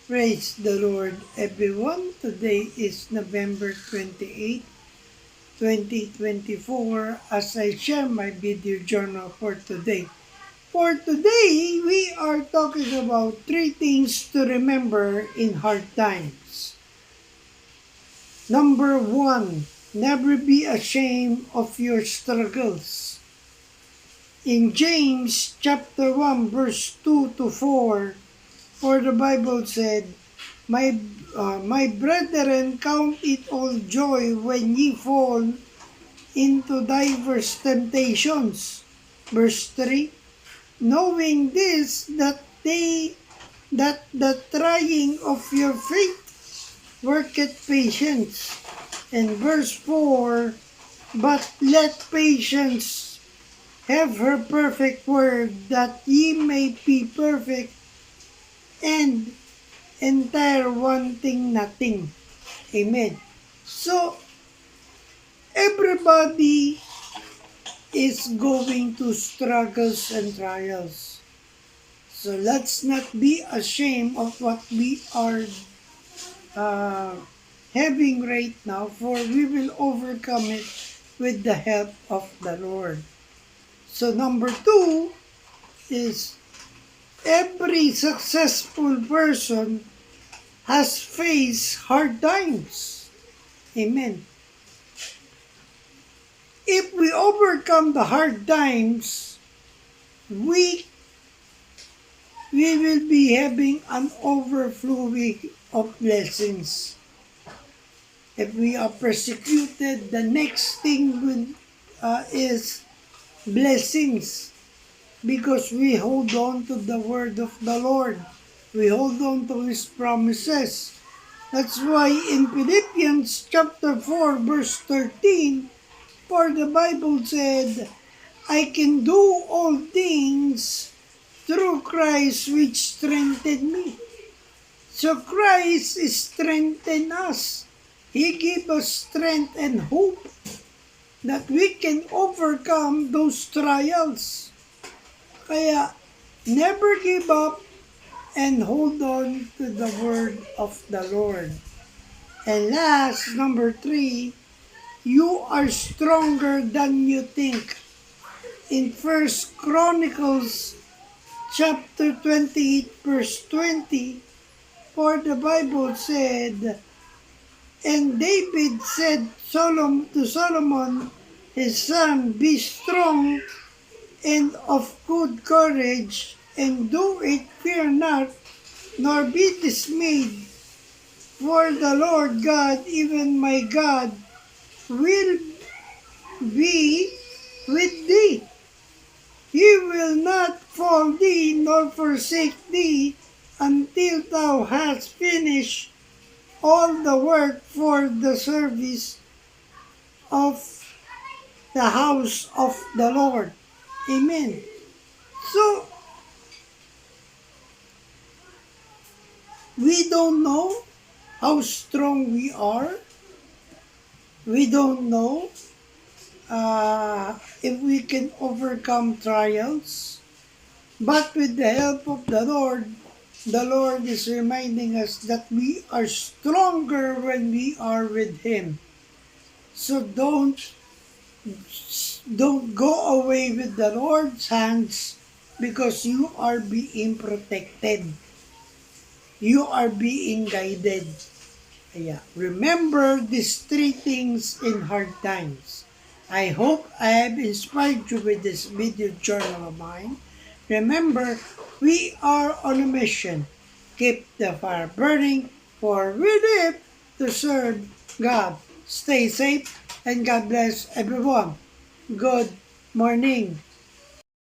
Praise the Lord, everyone. Today is November 28, 2024, as I share my video journal for today. For today, we are talking about 3 things to remember in hard times. Number 1, never be ashamed of your struggles. In James chapter 1, verse 2 to 4, for the Bible said, My brethren, count it all joy when ye fall into diverse temptations. Verse 3, knowing this, that the trying of your faith worketh patience. And verse 4, but let patience have her perfect work, that ye may be perfect and entire, wanting nothing. Amen. So, everybody is going to struggles and trials. So, let's not be ashamed of what we are having right now, for we will overcome it with the help of the Lord. So, number 2 is every successful person has faced hard times. Amen. If we overcome the hard times, we will be having an overflowing of blessings. If we are persecuted, the next thing is blessings, because we hold on to the word of the Lord. We hold on to His promises. That's why in Philippians chapter 4 verse 13, for the Bible said, I can do all things through Christ which strengthened me. So Christ strengthened us. He gave us strength and hope that we can overcome those trials. Kaya never give up and hold on to the word of the Lord. And last, number 3, you are stronger than you think. In 1 Chronicles chapter 28 verse 20, for the Bible said, and David said to Solomon his son, be strong and of good courage, and do it, fear not, nor be dismayed, for the Lord God, even my God, will be with thee. He will not fall thee nor forsake thee until thou hast finished all the work for the service of the house of the Lord. Amen. So, we don't know how strong we are. We don't know if we can overcome trials. But with the help of the Lord is reminding us that we are stronger when we are with Him. So don't go away with the Lord's hands, because you are being protected. You are being guided. Yeah. Remember these 3 things in hard times. I hope I have inspired you with this video journal of mine. Remember, we are on a mission. Keep the fire burning, for we live to serve God. Stay safe, and God bless everyone. Good morning.